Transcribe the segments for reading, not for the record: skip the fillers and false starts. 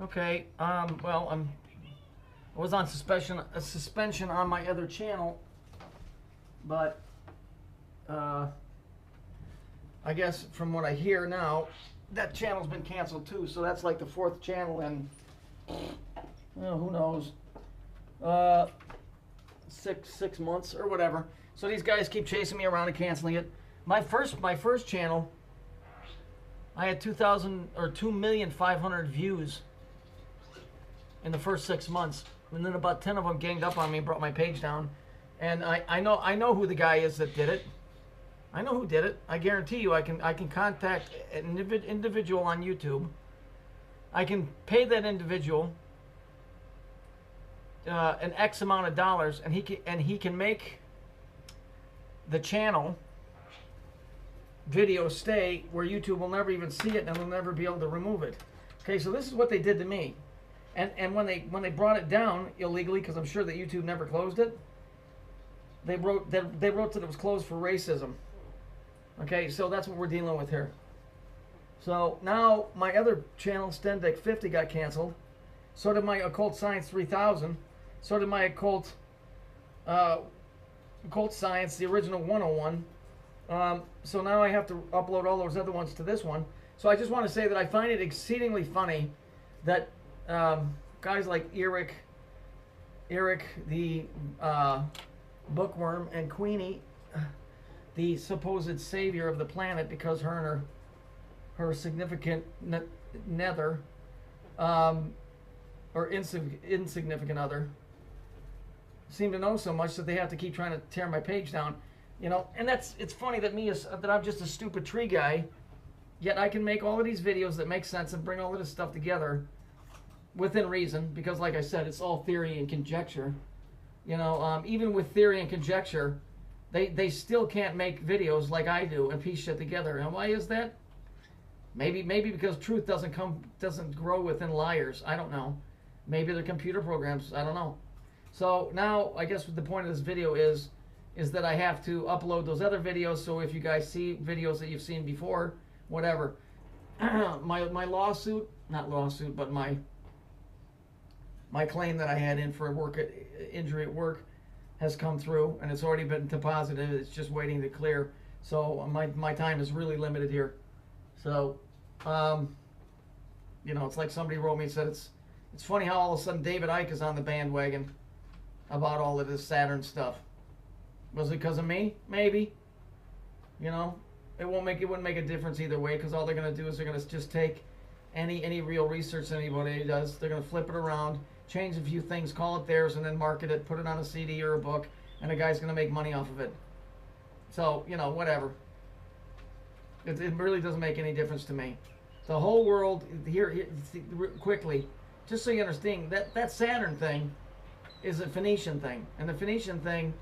Okay. Well, I was on suspension on my other channel, but I guess from what I hear now, that channel's been canceled too. So that's like the 4th channel, and who knows, 6 months or whatever. So these guys keep chasing me around and canceling it. My first channel, I had 2,500 views in the first 6 months, and then about 10 of them ganged up on me and brought my page down. And I know who the guy is that did it. I know who did it. I guarantee you, I can contact an individual on YouTube. I can pay that individual an X amount of dollars, and he can make the channel video stay where YouTube will never even see it, and they'll never be able to remove it. Okay, so this is what they did to me. And when they brought it down illegally, because I'm sure that YouTube never closed it, they wrote that it was closed for racism. Okay, so that's what we're dealing with here. So now my other channel, Stendeck 50, got canceled. So did my Occult Science 3000. So did my Occult Science, the original 101. So now I have to upload all those other ones to this one. So I just want to say that I find it exceedingly funny that guys like Eric the bookworm, and Queenie, the supposed savior of the planet, because her and her significant nether, or insignificant other, seem to know so much that they have to keep trying to tear my page down. You know, and it's funny that I'm just a stupid tree guy, yet I can make all of these videos that make sense and bring all of this stuff together within reason, because like I said, it's all theory and conjecture. You know, even with theory and conjecture, they still can't make videos like I do and piece shit together. And why is that? Maybe because truth doesn't grow within liars. I don't know. Maybe they're computer programs. I don't know. So now I guess what the point of this video is that I have to upload those other videos. So if you guys see videos that you've seen before, whatever, my lawsuit, not lawsuit, but my claim that I had in for injury at work has come through, and it's already been deposited. It's just waiting to clear. So my time is really limited here. So, you know, it's like somebody wrote me and said it's funny how all of a sudden David Icke is on the bandwagon about all of this Saturn stuff. Was it because of me? Maybe. You know, it wouldn't make a difference either way, because all they're going to do is they're going to just take any real research that anybody does. They're going to flip it around, change a few things, call it theirs, and then market it, put it on a CD or a book, and a guy's going to make money off of it. So, you know, whatever. It really doesn't make any difference to me. The whole world, here quickly, just so you understand, that Saturn thing is a Phoenician thing. And the Phoenician thing,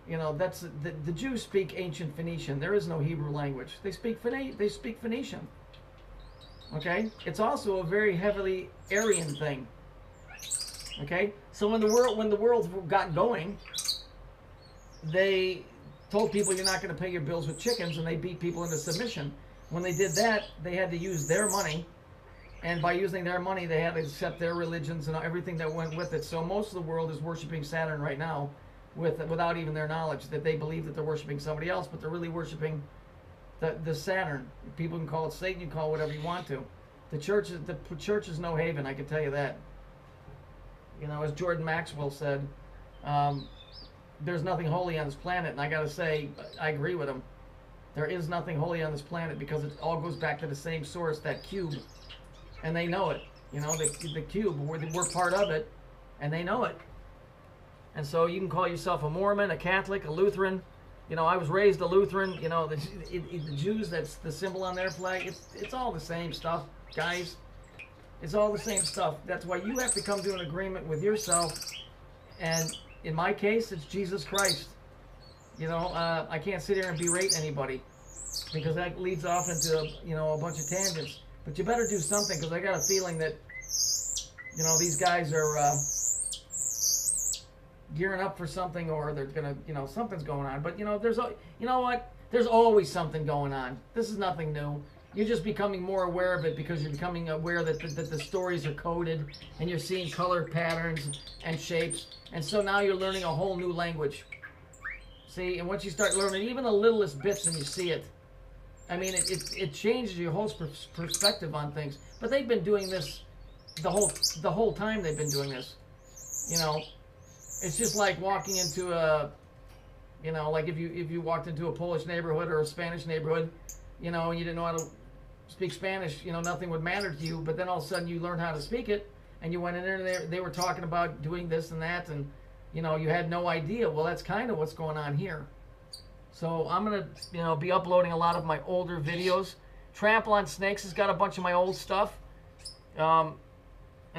you know, that's the Jews speak ancient Phoenician. There is no Hebrew language. They speak Phoenician. Okay? It's also a very heavily Aryan thing. Okay? So when the world got going, they told people you're not going to pay your bills with chickens, and they beat people into submission. When they did that, they had to use their money, and by using their money, they had to accept their religions and everything that went with it. So most of the world is worshiping Saturn right now, without even their knowledge, that they believe that they're worshiping somebody else, but they're really worshiping the Saturn. People can call it Satan, you can call it whatever you want to. The church is no haven, I can tell you that. You know, as Jordan Maxwell said, there's nothing holy on this planet, and I gotta say, I agree with him. There is nothing holy on this planet, because it all goes back to the same source, that cube, and they know it. You know, the cube, we're part of it, and they know it. And so you can call yourself a Mormon, a Catholic, a Lutheran. You know, I was raised a Lutheran. You know, the Jews, that's the symbol on their flag. It's all the same stuff, guys. It's all the same stuff. That's why you have to come to an agreement with yourself. And in my case, it's Jesus Christ. You know, I can't sit here and berate anybody, because that leads off into, you know, a bunch of tangents. But you better do something, because I got a feeling that, you know, these guys are gearing up for something, or they're gonna, you know, something's going on. But you know, you know what? There's always something going on. This is nothing new. You're just becoming more aware of it because you're becoming aware that the stories are coded and you're seeing color patterns and shapes. And so now you're learning a whole new language. See, and once you start learning even the littlest bits and you see it, I mean, it changes your whole perspective on things. But they've been doing this the whole time they've been doing this. You know, it's just like walking into a, you know, like if you walked into a Polish neighborhood or a Spanish neighborhood, you know, and you didn't know how to speak Spanish, you know, nothing would matter to you. But then all of a sudden you learned how to speak it, and you went in there and they were talking about doing this and that, and you know, you had no idea. Well, that's kind of what's going on here. So I'm gonna, you know, be uploading a lot of my older videos. Trample on Snakes has got a bunch of my old stuff, and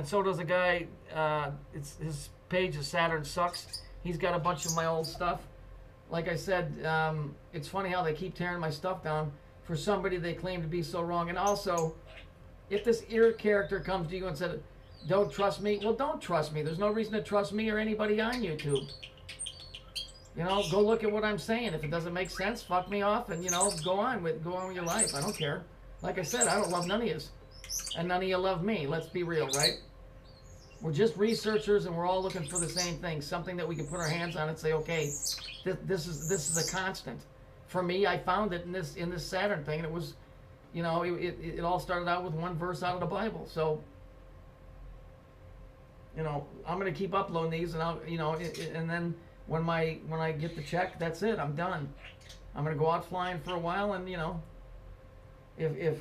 so does a guy. His page is Saturn Sucks. He's got a bunch of my old stuff. Like I said, it's funny how they keep tearing my stuff down for somebody they claim to be so wrong. And also, if this character comes to you and said, "Don't trust me," well, don't trust me. There's no reason to trust me or anybody on YouTube. You know, go look at what I'm saying. If it doesn't make sense, fuck me off, and you know, go on with your life. I don't care. Like I said, I don't love none of you, and none of you love me. Let's be real, right? We're just researchers, and we're all looking for the same thing, something that we can put our hands on and say, okay, this is a constant. For me, I found it in this Saturn thing, and it was, you know, it all started out with one verse out of the Bible. So, you know, I'm gonna keep uploading these, and I'll, you know, and then when I get the check, that's it. I'm done. I'm gonna go out flying for a while, and you know, if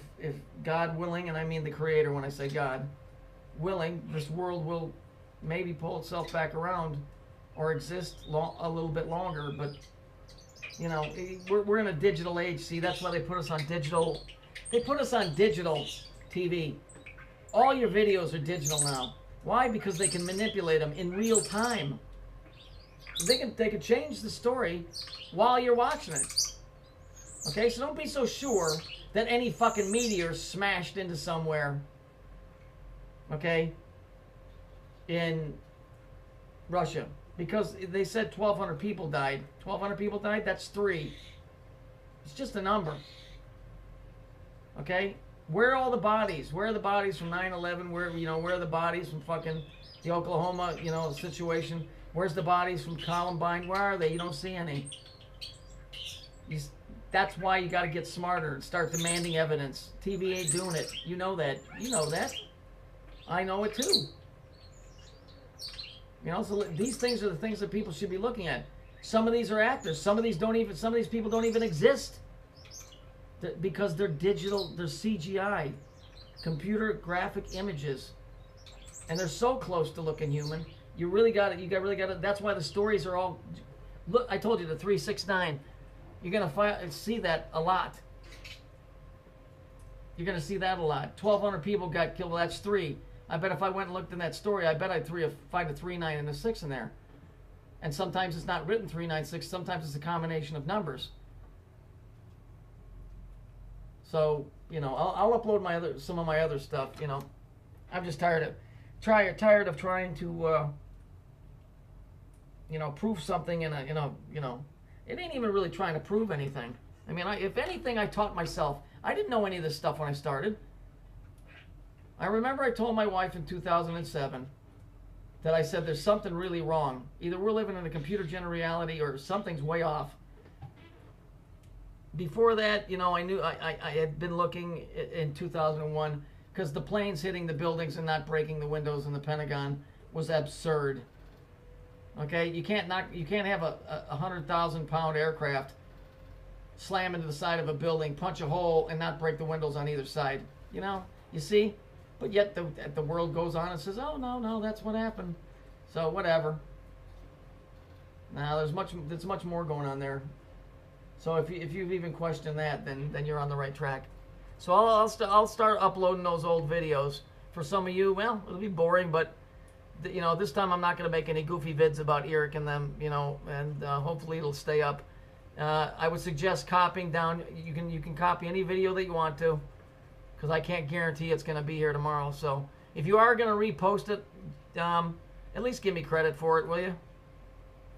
God willing, and I mean the Creator when I say God willing, this world will maybe pull itself back around or exist a little bit longer. But you know, we're in a digital age. See, that's why they put us on digital. They put us on digital TV. All your videos are digital now. Why? Because they can manipulate them in real time. They can change the story while you're watching it. Okay, so don't be so sure that any fucking meteor smashed into somewhere, okay, in Russia. Because they said 1,200 people died. 1,200 people died? That's 3. It's just a number. Okay? Where are all the bodies? Where are the bodies from 9/11? Where are the bodies from fucking the Oklahoma, you know, situation? Where's the bodies from Columbine? Where are they? You don't see any. That's why you got to get smarter and start demanding evidence. TV ain't doing it. You know that. You know that. I know it too. You know, so these things are the things that people should be looking at. Some of these are actors. Some of these people don't even exist. Because they're digital, they're CGI, computer graphic images. And they're so close to looking human. You really got it. That's why the stories are all, look, I told you, the 369. You're going to see that a lot. You're going to see that a lot. 1,200 people got killed. Well, that's 3. I bet if I went and looked in that story, I bet I'd find a 3, 9, and a 6 in there. And sometimes it's not written 3, 9, 6. Sometimes it's a combination of numbers. So, you know, I'll upload some of my other stuff. You know, I'm just tired of trying to, you know, prove something, and you know, it ain't even really trying to prove anything. I mean, if anything, I taught myself. I didn't know any of this stuff when I started. I remember I told my wife in 2007 that I said there's something really wrong. Either we're living in a computer-generated reality or something's way off. Before that, you know, I knew I had been looking in 2001 because the planes hitting the buildings and not breaking the windows in the Pentagon was absurd. Okay, you can't have a 100,000-pound aircraft slam into the side of a building, punch a hole, and not break the windows on either side. You know, you see? But yet the world goes on and says, oh, no, that's what happened. So whatever. Now there's much more going on there. So if you've even questioned that, then you're on the right track. So I'll start uploading those old videos. For some of you, well, it'll be boring, but you know, this time I'm not going to make any goofy vids about Eric and them, you know, and hopefully it'll stay up. I would suggest copying down. You can copy any video that you want to, because I can't guarantee it's going to be here tomorrow. So if you are going to repost it, at least give me credit for it, will you?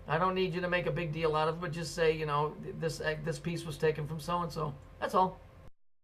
I don't need you to make a big deal out of it, but just say, you know, this piece was taken from so-and-so. That's all.